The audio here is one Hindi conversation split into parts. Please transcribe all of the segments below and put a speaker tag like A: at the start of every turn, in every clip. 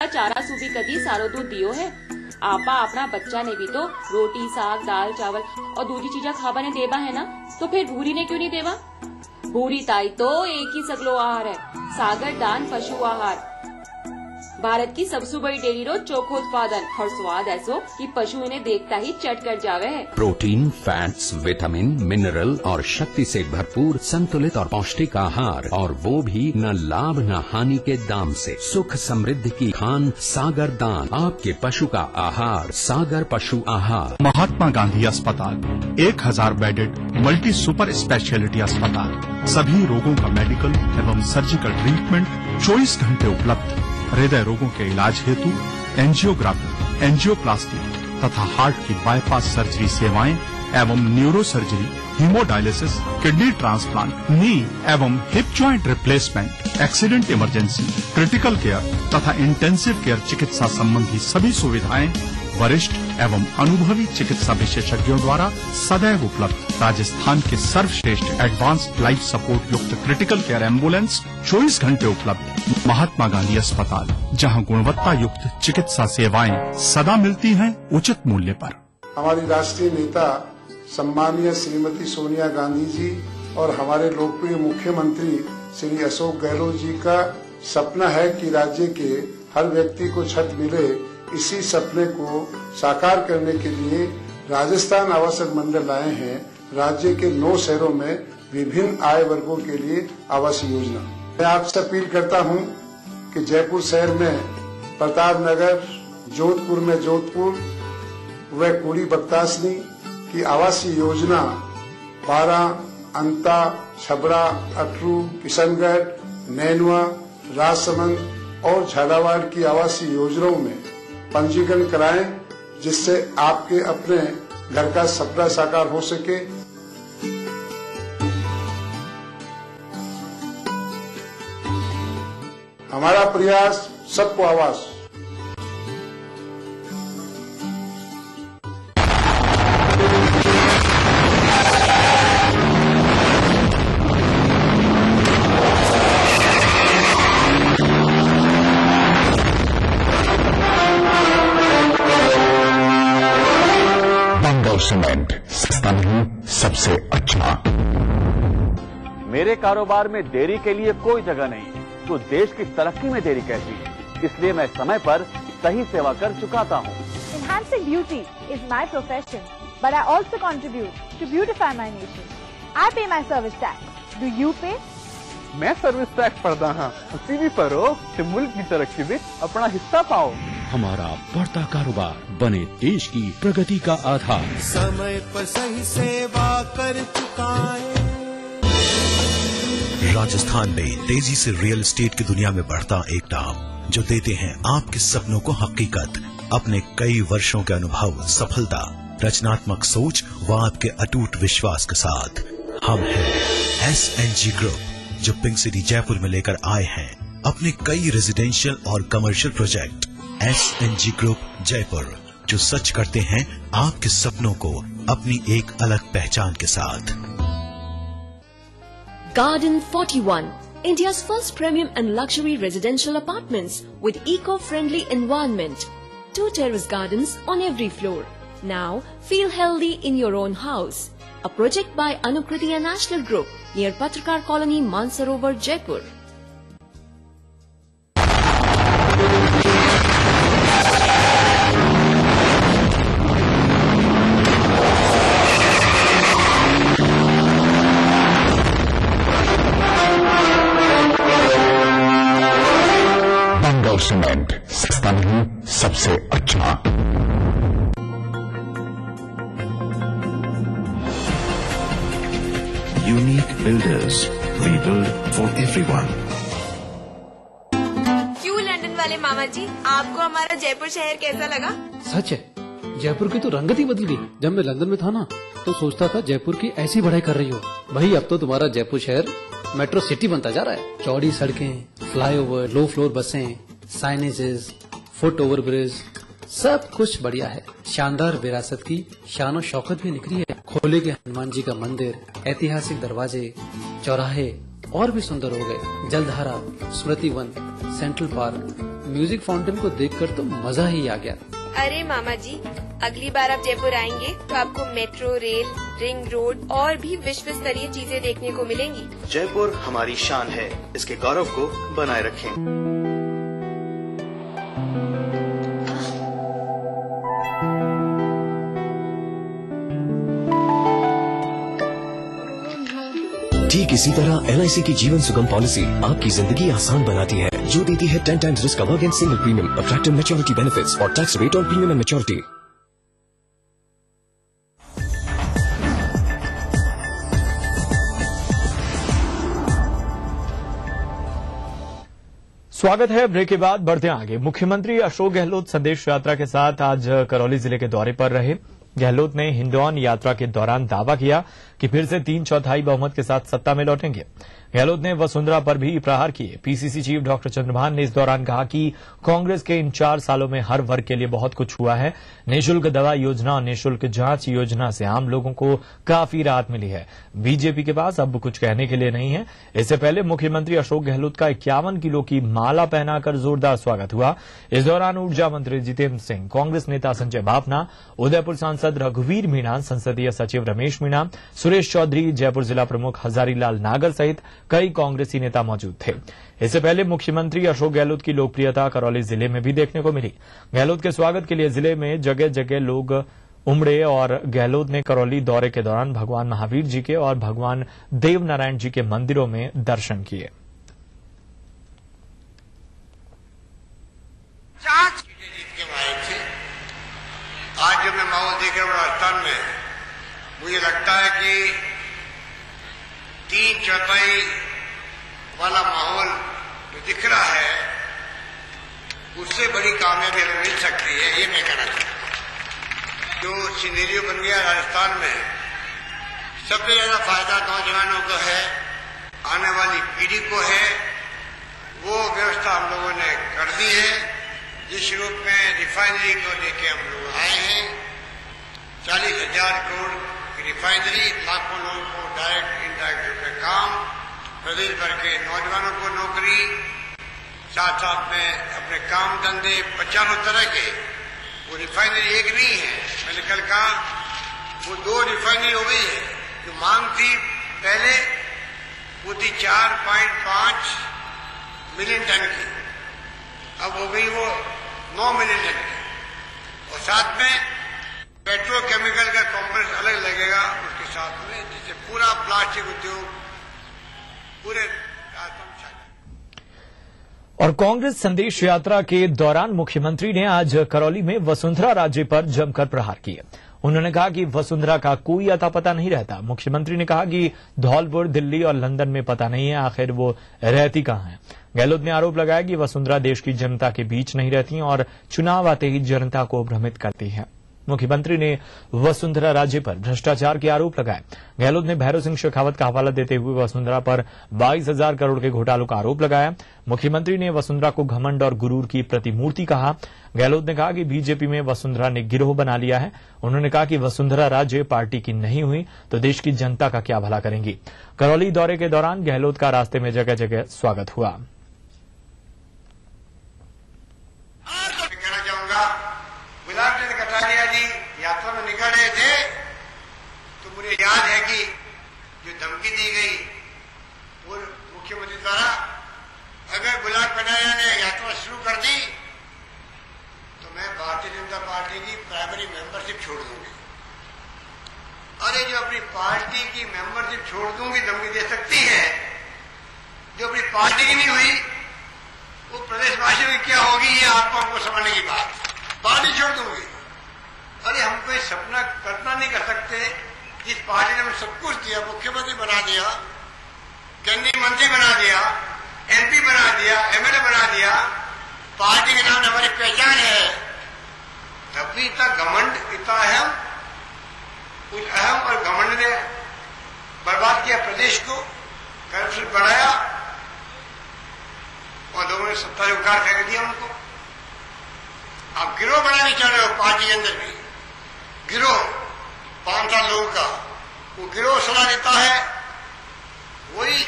A: चारा सूबी कदी सारो दूध दियो है। आपा अपना बच्चा ने भी तो रोटी साग दाल चावल और दूधी चीजा खाबा ने देवा है ना, तो फिर भूरी ने क्यों नहीं देवा? भूरी ताई तो एक ही सगलो आहार है, सागर दान पशु आहार। भारत की सबसे बड़ी डेयरी रो चोखो उत्पादन और स्वाद ऐसो कि पशु इन्हें देखता ही चट कर जावे है।
B: प्रोटीन, फैट्स, विटामिन, मिनरल और शक्ति से भरपूर संतुलित और पौष्टिक आहार, और वो भी न लाभ न हानि के दाम से। सुख समृद्धि की खान सागर दान, आपके पशु का आहार सागर पशु आहार।
C: महात्मा गांधी अस्पताल 1000 बेडेड मल्टी सुपर स्पेशलिटी अस्पताल, सभी रोगों का मेडिकल एवं सर्जिकल ट्रीटमेंट 24 घंटे उपलब्ध। हृदय रोगों के इलाज हेतु एंजियोग्राफी, एंजियोप्लास्टी तथा हार्ट की बाईपास सर्जरी सेवाएं एवं neuro surgery, haemodialysis, kidney transplant, knee एवं hip joint replacement, accident emergency, critical care तथा इंटेंसिव केयर चिकित्सा संबंधी सभी सुविधाएं वरिष्ठ एवं अनुभवी चिकित्सा विशेषज्ञों द्वारा सदैव उपलब्ध। राजस्थान के सर्वश्रेष्ठ एडवांस्ड लाइफ सपोर्ट युक्त क्रिटिकल केयर एम्बुलेंस 24 घंटे उपलब्ध। महात्मा गांधी अस्पताल, जहां गुणवत्ता युक्त चिकित्सा सेवाएं सदा मिलती हैं उचित मूल्य पर।
D: हमारी राष्ट्रीय नेता सम्मानीय श्रीमती सोनिया गांधी जी और हमारे लोकप्रिय मुख्यमंत्री श्री अशोक गहलोत जी का सपना है कि राज्य के हर व्यक्ति को छत मिले। इसी सपने को साकार करने के लिए राजस्थान आवासक मंडल लाए हैं राज्य के 9 शहरों में विभिन्न आय वर्गों के लिए आवास योजना। मैं आपसे अपील करता हूं कि जयपुर शहर में प्रताप नगर, जोधपुर में जोधपुर व कुड़ी बक्तासनी की आवासीय योजना 12, अंता, छबड़ा, अटरू, किशनगढ़, नैनवा, राजसमंद और झालावाड़ की आवासीय योजनाओं में पंजीकरण कराएं, जिससे आपके अपने घर का सपना साकार हो सके। हमारा प्रयास सबको आवास।
E: सीमेंट सस्ता नहीं, सबसे अच्छा।
F: मेरे कारोबार में देरी के लिए कोई जगह नहीं है, तो देश की तरक्की में देरी कैसी है? इसलिए मैं समय पर सही सेवा कर चुकाता हूँ।
G: Enhancing beauty is my profession, but I also contribute to beautify my nation. I pay my service tax. Do you pay?
F: मैं सर्विस टैक्स भरदा हाँ, सीधी भरो ते मुल्क की तरक्की में अपना हिस्सा पाओ।
B: हमारा बढ़ता कारोबार बने देश की प्रगति का आधार।
H: समय पर सही सेवा कर चुकाए।
I: राजस्थान में तेजी से रियल एस्टेट की दुनिया में बढ़ता एक नाम, जो देते हैं आपके सपनों को हकीकत। अपने कई वर्षों के अनुभव, सफलता, रचनात्मक सोच व आपके अटूट विश्वास के साथ हम हैं SNG ग्रुप, जो पिंक सिटी जयपुर में लेकर आए हैं अपने कई रेजिडेंशियल और commercial project. SNG group Jaipur, जो सच करते हैं आपके सपनों को अपनी एक अलग पहचान के साथ।
J: Garden 41, India's first premium and luxury residential apartments with eco-friendly environment. 2 terrace gardens on every floor. Now feel healthy in your own house. A project by Anukriti National Group near Patrakar Colony, Mansarovar, Jaipur.
E: Cement सस्ता नहीं, सबसे अच्छा।
K: Unique builders, we build for everyone.
L: क्यों लंदन वाले मामा जी, आपको हमारा जयपुर शहर कैसा लगा?
M: सच है, जयपुर की तो रंगत ही बदल गई। जब मैं लंदन में था ना, तो सोचता था जयपुर की ऐसी बढ़ाई कर रही हो। भाई अब तो तुम्हारा जयपुर शहर मेट्रो सिटी बनता जा रहा है। चौड़ी सड़कें, फ्लाईओवर, लो फ्लोर बसें, साइनेजेस, फुट ओवर ब्रिज, सब कुछ बढ़िया है। शानदार विरासत की शान शौकत भी निकली है। खोले के हनुमान जी का मंदिर, ऐतिहासिक दरवाजे, चौराहे और भी सुंदर हो गए। Jaldhara, Smriti Van, central park, music fountain को देखकर तो मजा ही आ गया।
L: अरे मामा जी, अगली बार आप जयपुर आएंगे तो आपको मेट्रो, रेल, रिंग रोड और भी विश्व स्तरीय चीजें देखने को मिलेंगी।
N: जयपुर हमारी शान है, इसके गौरव को बनाए रखें।
O: ठीक इसी तरह LIC की जीवन सुगम पॉलिसी आपकी जिंदगी आसान बनाती है, जो देती है 10 times risk cover against single premium, attractive maturity benefits और tax rate on premium and maturity।
P: स्वागत है। ब्रेक के बाद बढ़ते हैं आगे। मुख्यमंत्री अशोक गहलोत संदेश यात्रा के साथ आज करौली जिले के दौरे पर रहे। गहलोत ने हिंदौन यात्रा के दौरान दावा किया कि फिर से 3/4 बहुमत के साथ सत्ता में लौटेंगे। गहलोत ने वसुंधरा पर भी प्रहार किए। पीसीसी चीफ डॉक्टर चंद्रभान ने इस दौरान कहा कि कांग्रेस के इन 4 सालों में हर वर्ग के लिए बहुत कुछ हुआ है। निःशुल्क दवा योजना और निःशुल्क जांच योजना से आम लोगों को काफी राहत मिली है। बीजेपी के पास अब कुछ कहने के लिए नहीं है। इससे पहले मुख्यमंत्री अशोक गहलोत का 51 किलो की माला पहनाकर जोरदार स्वागत हुआ। इस दौरान ऊर्जा मंत्री जितेंद्र सिंह, कांग्रेस नेता संजय बाफना, उदयपुर सांसद रघुवीर मीणा, संसदीय सचिव रमेश मीणा, सुरेश चौधरी, जयपुर जिला प्रमुख हजारीलाल नागर सहित कई कांग्रेसी नेता मौजूद थे। इससे पहले मुख्यमंत्री अशोक गहलोत की लोकप्रियता करौली जिले में भी देखने को मिली। गहलोत के स्वागत के लिए जिले में जगह जगह लोग उमड़े और गहलोत ने करौली दौरे के दौरान भगवान महावीर जी के और भगवान देवनारायण जी के मंदिरों में दर्शन किए।
Q: आज जब मैं माहौल देख रहा हूँ राजस्थान में, मुझे लगता है कि 3/4 वाला माहौल जो दिख रहा है उससे बड़ी कामयाबी हमें मिल सकती है, ये मैं कहना चाहता हूँ। जो सिनेरियो बन गया राजस्थान में, सबसे ज्यादा फायदा नौजवानों को है, आने वाली पीढ़ी को है। वो व्यवस्था हम लोगों ने कर दी है। जिस रूप में रिफाइनरी को लेके हम लोग आए हैं, 40,000 करोड़ की रिफाइनरी, लाखों लोगों को डायरेक्ट इनडायरेक्ट रूप में काम, प्रदेश भर के नौजवानों को नौकरी, साथ साथ में अपने काम धंधे 50 तरह के। वो रिफाइनरी एक नहीं है, मैंने कल कहा वो 2 रिफाइनरी हो गई है। जो मांग थी पहले वो थी 4.5 मिलियन टन की, अब हो गई वो 9 मिलियन टन की। और साथ में पेट्रोकेमिकल का कॉम्प्लेक्स अलग लगेगा उसके साथ में, जिससे पूरा प्लास्टिक उद्योग पूरे राजस्थान में छा जाए।
P: और कांग्रेस संदेश यात्रा के दौरान मुख्यमंत्री ने आज करौली में वसुंधरा राजे पर जमकर प्रहार किए। उन्होंने कहा कि वसुंधरा का कोई अता पता नहीं रहता। मुख्यमंत्री ने कहा कि धौलपुर, दिल्ली और लंदन में पता नहीं है आखिर वो रहती कहां है। गहलोत ने आरोप लगाया कि वसुंधरा देश की जनता के बीच नहीं रहती और चुनाव आते ही जनता को भ्रमित करती है। मुख्यमंत्री ने वसुंधरा राजे पर भ्रष्टाचार के आरोप लगाए। गहलोत ने भैरव सिंह शेखावत का हवाला देते हुए वसुंधरा पर 22,000 करोड़ के घोटालों का आरोप लगाया। मुख्यमंत्री ने वसुंधरा को घमंड और गुरूर की प्रतिमूर्ति कहा। गहलोत ने कहा कि बीजेपी में वसुंधरा ने गिरोह बना लिया है। उन्होंने कहा कि वसुंधरा राजे पार्टी की नहीं हुई तो देश की जनता का क्या भला करेंगी। करौली दौरे के दौरान गहलोत का रास्ते में जगह जगह स्वागत हुआ।
Q: यात्रा में निकल रहे थे तो मुझे याद है कि जो धमकी दी गई वो मुख्यमंत्री द्वारा, अगर गुलाब कटारिया ने यात्रा शुरू कर दी तो मैं भारतीय जनता पार्टी की प्राइमरी मेंबरशिप छोड़ दूंगी। अरे जो अपनी पार्टी की मेंबरशिप छोड़ दूंगी धमकी दे सकती है, जो अपनी पार्टी की नहीं हुई वो प्रदेशवासियों की क्या होगी, ये आपको हमको समझने की बात। पार्टी छोड़ दूंगी, अरे हम कोई सपना कल्पना नहीं कर सकते। जिस पार्टी ने हमें सब कुछ दिया, मुख्यमंत्री बना दिया, केंद्रीय मंत्री बना दिया, MP बना दिया, MLA बना दिया, पार्टी के नाम हमारी पहचान है, तब भी इतना घमंड, इतना अहम, उस अहम और घमंड ने बर्बाद किया प्रदेश को, करप्शन बढ़ाया और लोगों ने सत्ता से उखाड़ फेंक दिया उनको। आप गिरोह बनाने चाह रहे हो पार्टी के अंदर भी, गिरोह 5 साल लोगों का, वो गिरोह सलाह देता है, वही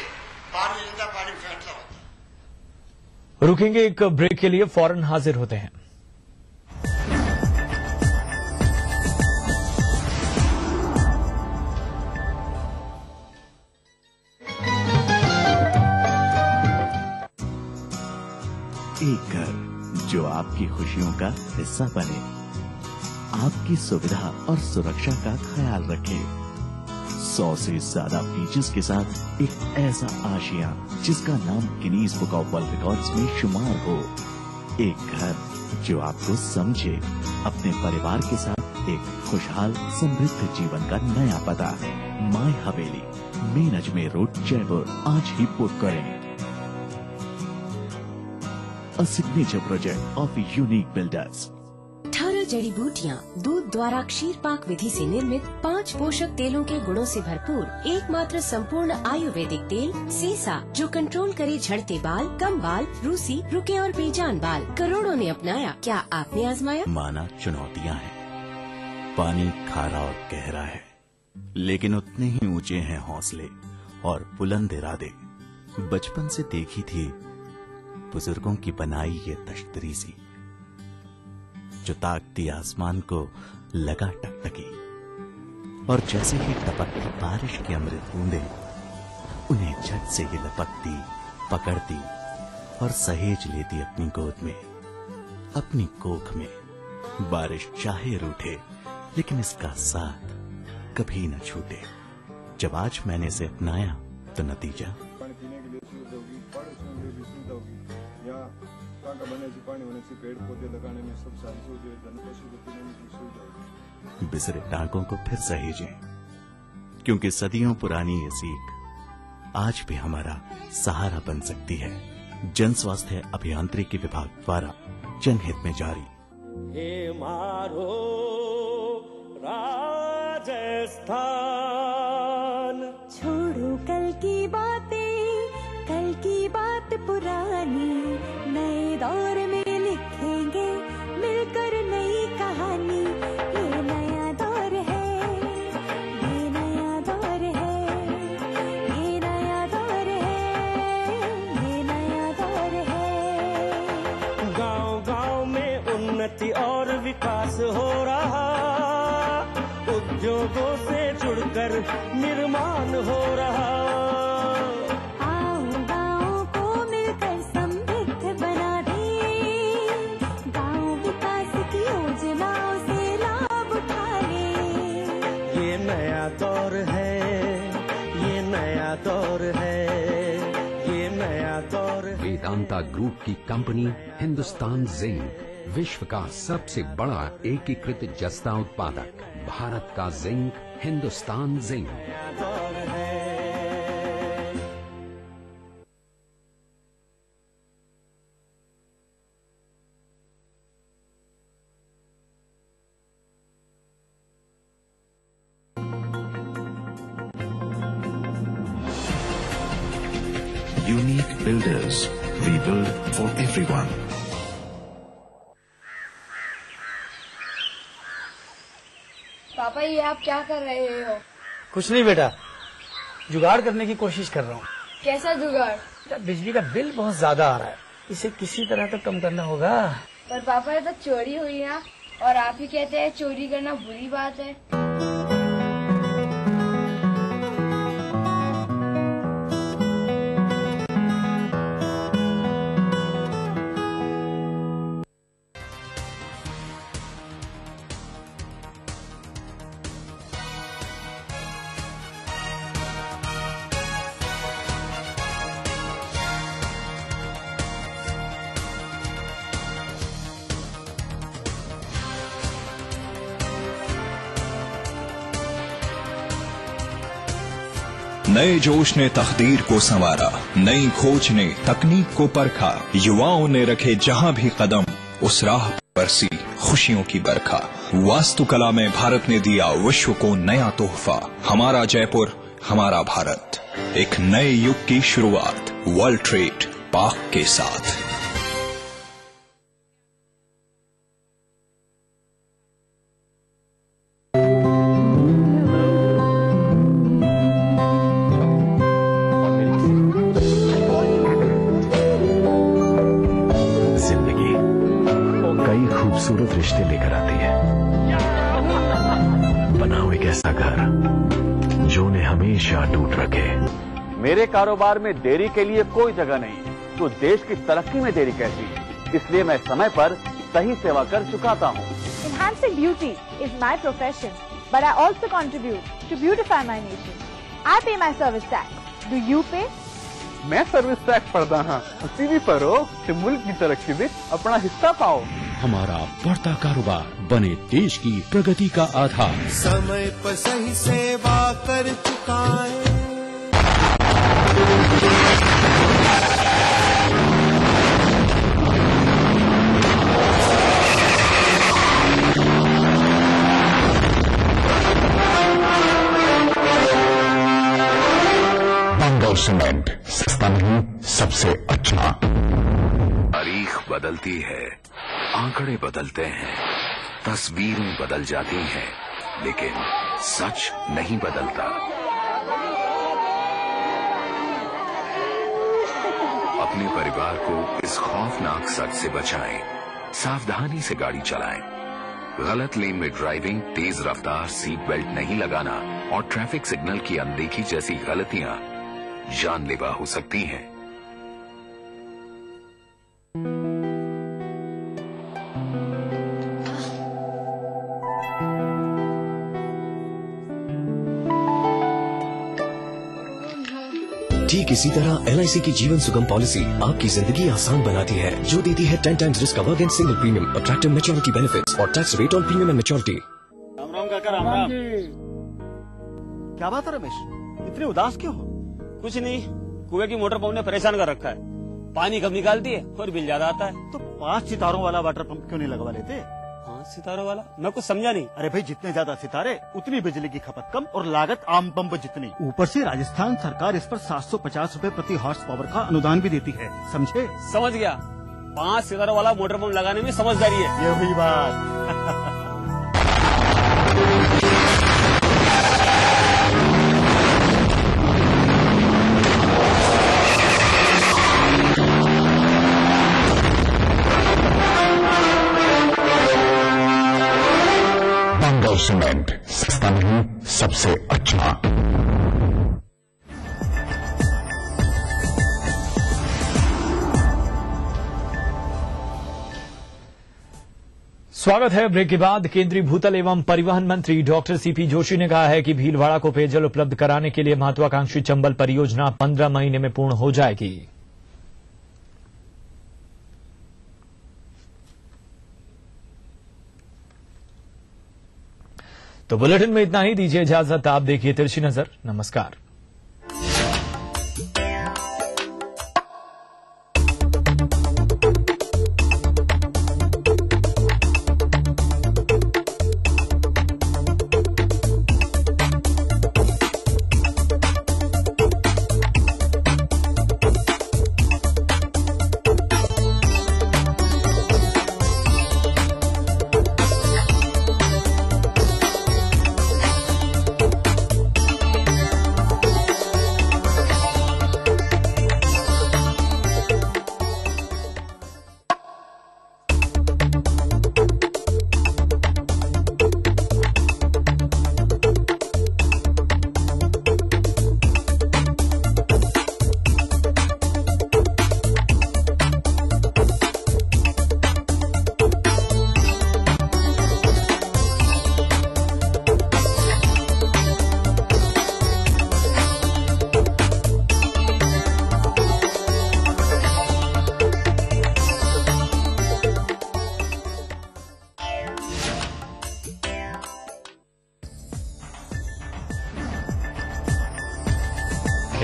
Q: भारतीय जनता पार्टी में फैसला होता है।
P: रुकेंगे एक ब्रेक के लिए, फौरन हाजिर होते हैं।
R: एक घर जो आपकी खुशियों का हिस्सा बने, आपकी सुविधा और सुरक्षा का ख्याल रखे, 100 से ज्यादा फीचर्स के साथ एक ऐसा आशिया जिसका नाम Guinness book of world records में शुमार हो। एक घर जो आपको समझे, अपने परिवार के साथ एक खुशहाल समृद्ध जीवन का नया पता। My Haveli, main Ajmer road, Jaipur. आज ही बुक करें। A signature project of Unique Builders.
S: 18 जड़ी बूटियाँ, दूध द्वारा क्षीर पाक विधि से निर्मित 5 पोषक तेलों के गुणों से भरपूर एकमात्र संपूर्ण आयुर्वेदिक तेल सीसा, जो कंट्रोल करे झड़ते बाल, कम बाल, रूसी, रुके और बेजान बाल। करोड़ों ने अपनाया, क्या आपने आजमाया?
R: माना चुनौतियाँ हैं, पानी खारा और गहरा है, लेकिन उतने ही ऊंचे हैं हौसले और बुलंद इरादे। बचपन से देखी थी बुजुर्गों की बनाई ये तश्तरी सी, जो ताकती आसमान को लगा टकटकी, और जैसे ही टपकती बारिश की अमृत बूंदे उन्हें झट से ये लपकती, पकड़ती और सहेज लेती अपनी गोद में, अपनी कोख में। बारिश चाहे रूठे, लेकिन इसका साथ कभी न छूटे। जब आज मैंने इसे अपनाया तो नतीजा पेड़ पौधे लगाने में सब बिसरे टांकों को फिर सहेजें, क्योंकि सदियों पुरानी ये सीख आज भी हमारा सहारा बन सकती है। जन स्वास्थ्य अभियांत्रिकी विभाग द्वारा जनहित में जारी।
T: हे मारो राजस्थान,
U: छोड़ो कल की बातें, कल की बात पुरानी, नए दौर में लिखेंगे मिलकर नई कहानी। ये नया दौर है, ये नया दौर है, ये नया दौर है, ये नया दौर है।
T: गांव-गांव में उन्नति और विकास हो रहा, उद्योगों से जुड़कर निर्माण हो रहा। दौर है, ये नया दौर है, ये नया दौर है।
B: वेदांता ग्रुप की कंपनी हिंदुस्तान जिंक, विश्व का सबसे बड़ा एकीकृत जस्ता उत्पादक। भारत का zinc, Hindustan zinc.
K: Unique Builders. We build for everyone.
V: पापा, ये आप क्या कर रहे हो?
W: कुछ नहीं बेटा, जुगाड़ करने की कोशिश कर रहा हूँ।
V: कैसा जुगाड़?
W: बिजली का बिल बहुत ज्यादा आ रहा है, इसे किसी तरह तो कम करना होगा।
V: पर पापा, ये तो चोरी हुई ना, और आप ही कहते हैं चोरी करना बुरी बात है।
X: नए जोश ने तकदीर को संवारा, नई खोज ने तकनीक को परखा, युवाओं ने रखे जहां भी कदम, उस राह पर बरसी खुशियों की बरखा। वास्तुकला में भारत ने दिया विश्व को नया तोहफा। हमारा जयपुर, हमारा भारत, एक नए युग की शुरुआत वर्ल्ड ट्रेड पार्क के साथ।
E: कई खूबसूरत रिश्ते लेकर आती है। बनाओ एक ऐसा घर जो उन्हें हमेशा टूट रखे।
F: मेरे कारोबार में देरी के लिए कोई जगह नहीं, तो देश की तरक्की में देरी कैसी, इसलिए मैं समय पर सही सेवा कर चुकाता हूँ।
A: Enhancing beauty is my profession, but I also contribute to beautify my nation. I pay my service tax. Do you pay?
F: मैं सर्विस टैक्स भरदा हां, तुसी भी भरो ते मुल्क की तरक्की में अपना हिस्सा पाओ।
B: हमारा बढ़ता कारोबार बने देश की प्रगति का आधार।
H: समय पर सही सेवा कर चुकाए।
E: बंगल सीमेंट, सस्ता नहीं सबसे अच्छा।
K: तारीख बदलती है, आंकड़े बदलते हैं, तस्वीरें बदल जाती हैं, लेकिन सच नहीं बदलता। अपने परिवार को इस खौफनाक सच से बचाएं, सावधानी से गाड़ी चलाएं। गलत लेन में ड्राइविंग, तेज रफ्तार, सीट बेल्ट नहीं लगाना और ट्रैफिक सिग्नल की अनदेखी जैसी गलतियां जानलेवा हो सकती हैं।
O: ठीक इसी तरह LIC की जीवन सुगम पॉलिसी आपकी जिंदगी आसान बनाती है, जो देती है 10 times risk cover against single premium, attractive maturity benefits और tax rate on premium and maturity.
C: Ram Ram काका, राम राम। क्या बात है रमेश, इतने उदास क्यों हो?
D: कुछ नहीं, कुएं की मोटर पंप ने परेशान कर रखा है। पानी कम निकालती है और बिल ज्यादा आता है।
C: तो 5 सितारों वाला वाटर पंप क्यों नहीं लगवा लेते?
D: 5 सितारों वाला? मैं कुछ समझा नहीं।
C: अरे भाई, जितने ज्यादा सितारे उतनी बिजली की खपत कम और लागत आम पंप जितनी। ऊपर से राजस्थान सरकार इस पर 750 रुपए प्रति हॉर्स पावर का अनुदान भी देती है, समझे?
D: समझ गया, 5 सितारों वाला मोटर पंप लगाने में समझदारी है।
C: ये हुई बात।
E: बंगल सीमेंट, सस्ता नहीं सबसे अच्छा।
P: स्वागत है। ब्रेक के बाद केंद्रीय भूतल एवं परिवहन मंत्री डॉक्टर सीपी जोशी ने कहा है कि भीलवाड़ा को पेयजल उपलब्ध कराने के लिए महत्वाकांक्षी चंबल परियोजना 15 महीने में पूर्ण हो जाएगी। तो बुलेटिन में इतना ही, दीजिए इजाजत। आप देखिए तिरछी नजर। नमस्कार।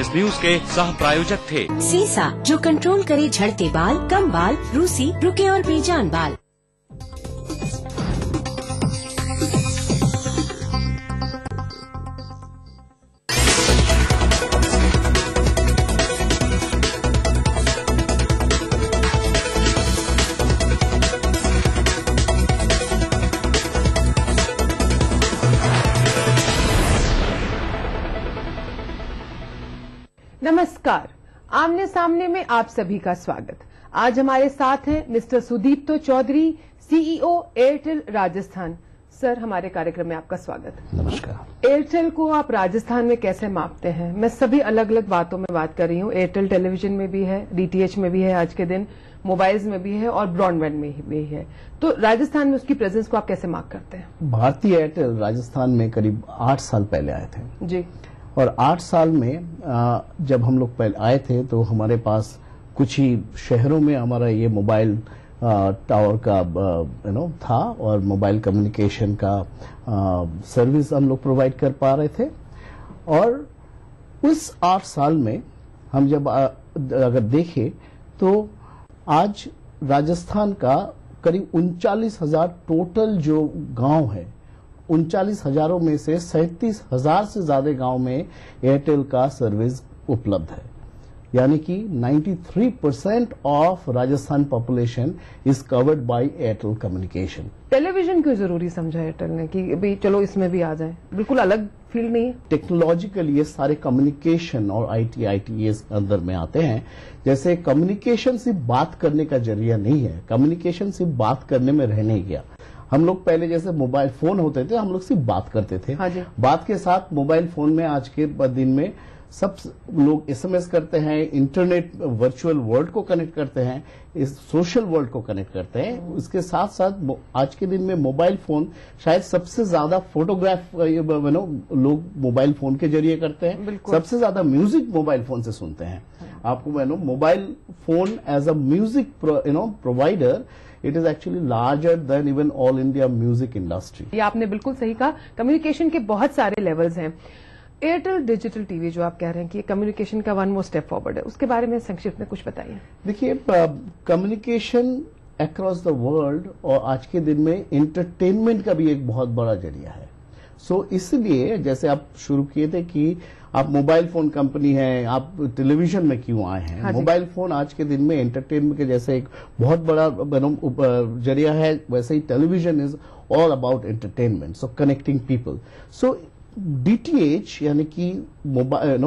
G: इस न्यूज के सह प्रायोजक थे
S: सीसा, जो कंट्रोल करे झड़ते बाल, कम बाल, रूसी, रुके और बेजान बाल।
Y: नमस्कार, आमने सामने में आप सभी का स्वागत। आज हमारे साथ हैं mister Sudipto Chaudhary,
I: CEO Airtel Rajasthan. Sir, हमारे कार्यक्रम में आपका स्वागत।
J: नमस्कार।
I: एयरटेल को आप राजस्थान में कैसे मापते हैं? मैं सभी अलग अलग बातों में बात कर रही हूँ। एयरटेल टेलीविजन में भी है, डीटीएच में भी है आज के दिन, मोबाइल्स में भी है और ब्रॉडबैंड में भी है। तो राजस्थान में उसकी प्रेजेंस को आप कैसे मार्क करते हैं?
J: भारतीय एयरटेल राजस्थान में करीब 8 साल पहले आए थे
I: जी।
J: और 8 साल में जब हम लोग पहले आए थे तो हमारे पास कुछ ही शहरों में हमारा ये मोबाइल टावर का था और मोबाइल कम्युनिकेशन का सर्विस हम लोग प्रोवाइड कर पा रहे थे। और उस 8 साल में हम जब अगर देखें तो आज राजस्थान का करीब 39,000 टोटल जो गांव है, 39,000 में से 37,000 से ज्यादा गांव में एयरटेल का सर्विस उपलब्ध है। यानी कि 93% of Rajasthan population is covered by Airtel communication.
I: Television क्यों जरूरी समझा एयरटेल ने कि भाई चलो इसमें भी आ जाए? बिल्कुल अलग फील्ड नहीं है।
J: टेक्नोलॉजिकल ये सारे कम्युनिकेशन और आईटी ये अंदर में आते हैं। जैसे कम्युनिकेशन सिर्फ बात करने का जरिया नहीं है, कम्युनिकेशन सिर्फ बात करने में रह नहीं गया। हम लोग पहले जैसे मोबाइल फोन होते थे, हम लोग सिर्फ बात करते थे।
I: हाँ जी।
J: बात के साथ मोबाइल फोन में आज के दिन में सब लोग एसएमएस करते हैं, इंटरनेट वर्चुअल वर्ल्ड को कनेक्ट करते हैं, इस सोशल वर्ल्ड को कनेक्ट करते हैं। इसके साथ साथ आज के दिन में मोबाइल फोन शायद सबसे ज्यादा फोटोग्राफ लोग मोबाइल फोन के जरिए करते हैं, सबसे ज्यादा म्यूजिक मोबाइल फोन से सुनते हैं। आपको mobile phone as a music provider it is actually larger than even All India music industry.
I: ये आपने बिल्कुल सही कहा। कम्युनिकेशन के बहुत सारे लेवल्स हैं। एयरटेल डिजिटल टीवी जो आप कह रहे हैं कि कम्युनिकेशन का 1 मोर स्टेप फॉरवर्ड है, उसके बारे में संक्षिप्त में कुछ बताइए।
J: देखिए, कम्युनिकेशन अक्रॉस द वर्ल्ड और आज के दिन में एंटरटेनमेंट का भी एक बहुत बड़ा जरिया है। सो इसलिए जैसे आप शुरू किए थे कि आप मोबाइल फोन कंपनी है, आप टेलीविजन में क्यों आए हैं?
I: हाँ,
J: मोबाइल फोन आज के दिन में एंटरटेनमेंट के जैसे एक बहुत बड़ा जरिया है, वैसे ही television is all about entertainment, so connecting people. So DTH यानी कि मोबाइल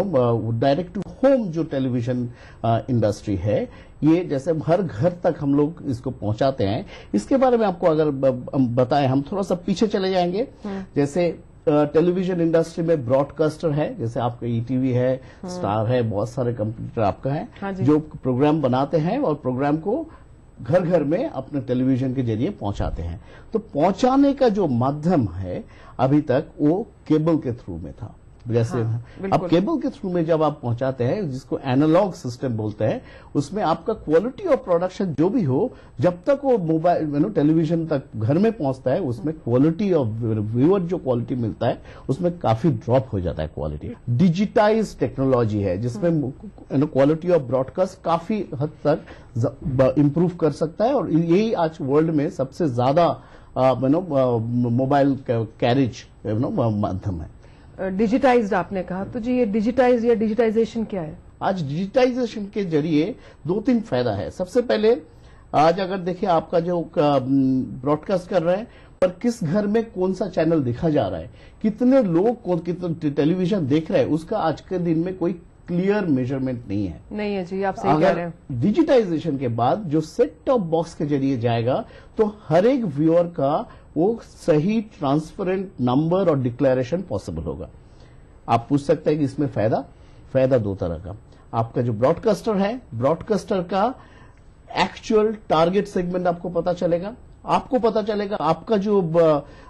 J: डायरेक्ट टू होम जो टेलीविजन इंडस्ट्री है, ये जैसे हर घर तक हम लोग इसको पहुंचाते हैं। इसके बारे में आपको अगर बताएं, हम थोड़ा सा पीछे चले जाएंगे। जैसे टेलीविजन इंडस्ट्री में ब्रॉडकास्टर है, जैसे आपका ईटीवी है, स्टार है, बहुत सारे कंप्यूटर आपका है।
I: हाँ,
J: जो प्रोग्राम बनाते हैं और प्रोग्राम को घर घर में अपने टेलीविजन के जरिए पहुंचाते हैं। तो पहुंचाने का जो माध्यम है अभी तक वो केबल के थ्रू में था। जैसे अब केबल के थ्रू में जब आप पहुंचाते हैं, जिसको एनालॉग सिस्टम बोलते हैं, उसमें आपका क्वालिटी ऑफ प्रोडक्शन जो भी हो, जब तक वो मोबाइल टेलीविजन तक घर में पहुंचता है, उसमें क्वालिटी ऑफ व्यूअर जो क्वालिटी मिलता है उसमें काफी ड्रॉप हो जाता है क्वालिटी। डिजिटाइज टेक्नोलॉजी है जिसमें क्वालिटी ऑफ ब्रॉडकास्ट काफी हद तक इंप्रूव कर सकता है और यही आज वर्ल्ड में सबसे ज्यादा मोबाइल कैरेज माध्यम है।
I: डिजिटाइज्ड आपने कहा, तो जी ये डिजिटाइज या डिजिटाइजेशन क्या है?
J: आज डिजिटाइजेशन के जरिए 2-3 फायदा है। सबसे पहले आज अगर देखिए आपका जो ब्रॉडकास्ट कर रहे हैं पर किस घर में कौन सा चैनल दिखा जा रहा है, कितने लोग कितने टेलीविजन देख रहे हैं, उसका आज के दिन में कोई क्लियर मेजरमेंट नहीं है।
I: नहीं है जी, आप सही कह रहे हैं।
J: डिजिटाइजेशन के बाद जो सेट टॉप बॉक्स के जरिए जाएगा तो हर एक व्यूअर का वो सही ट्रांसपेरेंट नंबर और डिक्लेरेशन पॉसिबल होगा। आप पूछ सकते हैं कि इसमें फायदा 2 तरह का। आपका जो ब्रॉडकास्टर है, ब्रॉडकास्टर का एक्चुअल टारगेट सेगमेंट आपको पता चलेगा। आपको पता चलेगा आपका जो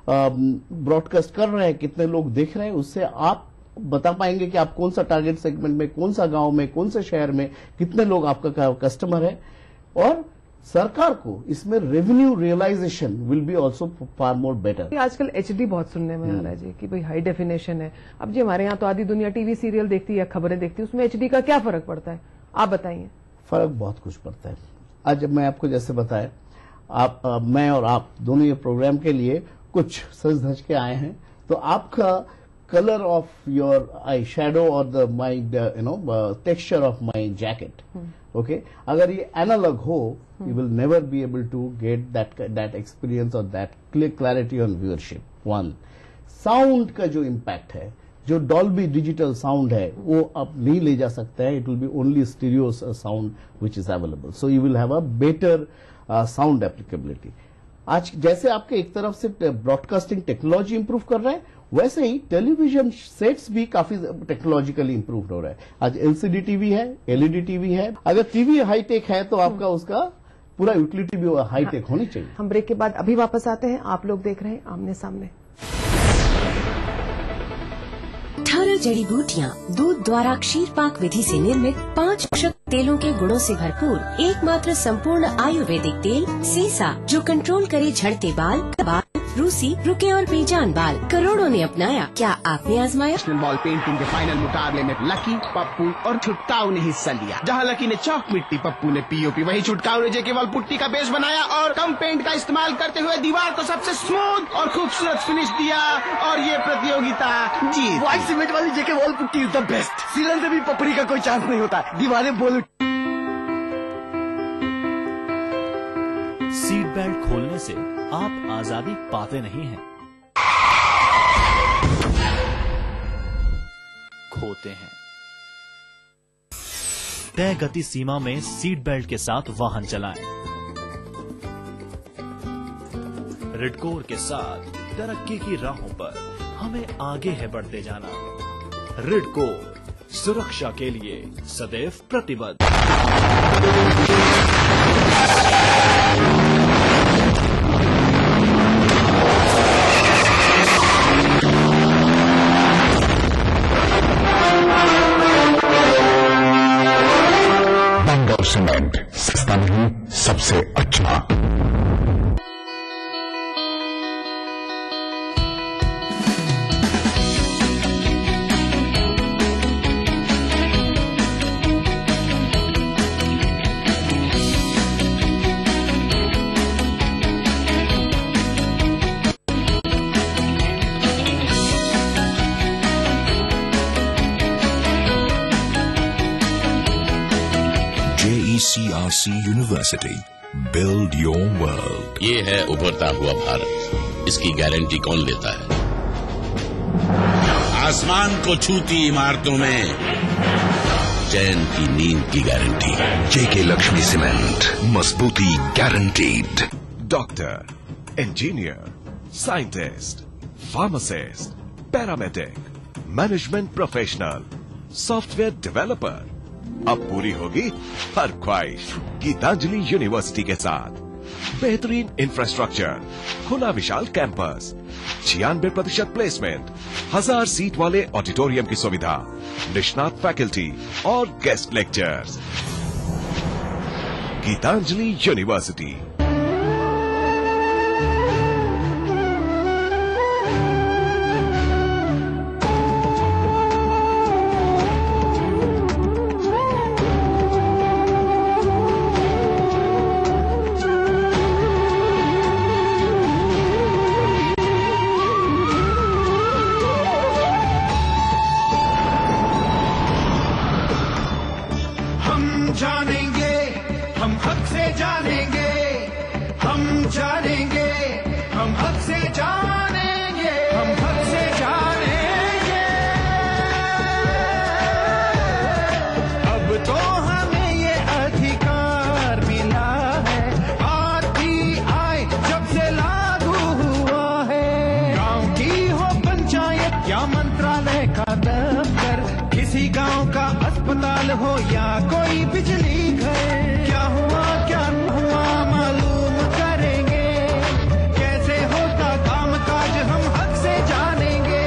J: ब्रॉडकास्ट कर रहे हैं कितने लोग देख रहे हैं, उससे आप बता पाएंगे कि आप कौन सा टारगेट सेगमेंट में, कौन सा गांव में, कौन से शहर में कितने लोग आपका कस्टमर है। और सरकार को इसमें revenue realisation will be also far more better.
I: आजकल एचडी बहुत सुनने में आ रहा है जी कि भाई हाई डेफिनेशन है। अब जी हमारे यहाँ तो आधी दुनिया टीवी सीरियल देखती है या खबरें देखती है, उसमें एचडी का क्या फर्क पड़ता है, आप बताइए।
J: फर्क बहुत कुछ पड़ता है। आज जब मैं आपको जैसे बताया, मैं और आप दोनों ये प्रोग्राम के लिए कुछ सज धज के आए हैं, तो आपका colour of your eyeshadow और the my texture of my jacket, okay, अगर ये एनालॉग हो, you will never be able to get that experience or that clarity on viewership. 1, sound का जो इम्पैक्ट है, जो डॉल्बी डिजिटल साउंड है, वो अब नहीं ले जा सकता है। It will be only stereo sound which is available, so you will have a better sound applicability. आज जैसे आपके एक तरफ से ब्रॉडकास्टिंग टेक्नोलॉजी इंप्रूव कर रहा है, वैसे ही टेलीविजन सेट्स भी काफी टेक्नोलॉजिकली इंप्रूव हो रहा है। आज एलसीडी टीवी है, एलईडी टीवी है। अगर टीवी हाईटेक है तो आपका उसका पूरा यूटिलिटी भी हाईटेक होनी चाहिए।
I: हम ब्रेक के बाद अभी वापस आते हैं। आप लोग देख रहे हैं आमने सामने।
S: 18 जड़ी बूटियाँ, दूध द्वारा क्षीर पाक विधि से निर्मित 5 पोषक तेलों के गुणों से भरपूर एकमात्र संपूर्ण आयुर्वेदिक तेल सीसा, जो कंट्रोल करे झड़ते बाल, रूसी, रुके और बेजान बाल। करोड़ों ने अपनाया, क्या आपने आजमाया?
L: नेशनल बॉल पेंटिंग के फाइनल मुकाबले में लकी, पप्पू और छुटकाऊ ने हिस्सा लिया। जहां लकी ने चौक मिट्टी, पप्पू ने पीओपी, वहीं छुटकाऊ ने जेके वॉल पुट्टी का बेस बनाया और कम पेंट का इस्तेमाल करते हुए दीवार को सबसे स्मूथ और खूबसूरत फिनिश दिया और ये प्रतियोगिता जीत।
M: व्हाइट सीमेंट वाली JK wall putty is the best. सीलन से भी पपड़ी का कोई चांस नहीं होता, दीवारें बोल।
R: सीट बेल्ट खोलने से आप आजादी पाते नहीं हैं, खोते हैं। तय गति सीमा में सीट बेल्ट के साथ वाहन चलाएं। रिडकोर के साथ तरक्की की राहों पर हमें आगे है बढ़ते जाना। रिडकोर, सुरक्षा के लिए सदैव प्रतिबद्ध।
E: बंगाल सीमेंट सस्ता नहीं, सबसे अच्छा।
K: JECRC university, build your world.
N: ये है उभरता हुआ भारत, इसकी गारंटी कौन लेता है? आसमान को छूती इमारतों में चैन की नींद की गारंटी।
K: JK लक्ष्मी सीमेंट, मजबूती guaranteed.
X: Doctor, engineer, scientist, pharmacist, paramedic, management professional, software developer, अब पूरी होगी हर ख्वाहिश गीतांजलि यूनिवर्सिटी के साथ। बेहतरीन इंफ्रास्ट्रक्चर, खुला विशाल कैंपस, 96% प्लेसमेंट, 1000 सीट वाले ऑडिटोरियम की सुविधा, निष्णात फैकल्टी और गेस्ट लेक्चर्स। गीतांजलि यूनिवर्सिटी।
H: जानेंगे, हम हक से जानेंगे, हम जानेंगे, हम हक से जानेंगे, हम हक से जानेंगे। अब तो हमें ये अधिकार मिला है, बात भी आए जब से लागू हुआ है। गांव की हो पंचायत या मंत्रालय का दफ्तर, किसी गांव का अस्पताल हो या कोई बिजली घर, क्या हुआ क्या न हुआ मालूम करेंगे, कैसे होता काम काज हम हक से जानेंगे,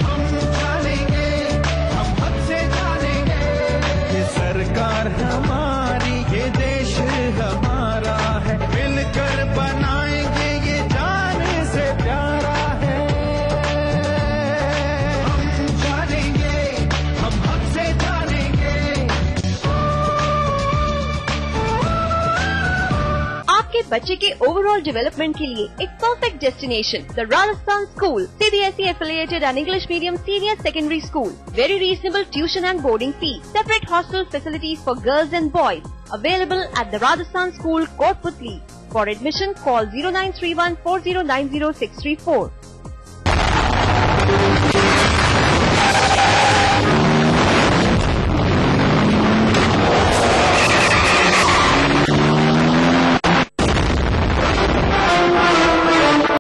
H: हम जानेंगे, हम हक से जानेंगे। ये सरकार हमारी, ये देश हमारा है, मिलकर बनाएंगे ये जान से प्यारा है। हम जानेंगे, हम हक से जानेंगे।
Q: आपके बच्चे के ओवरऑल डेवलपमेंट के लिए एक perfect destination, the Rajasthan school, CBSE affiliated and English medium senior secondary school. Very reasonable tuition and boarding fees. Separate hostel facilities for girls and boys. Available at the Rajasthan School, Kotputli. For admission, call 0931 4090 634.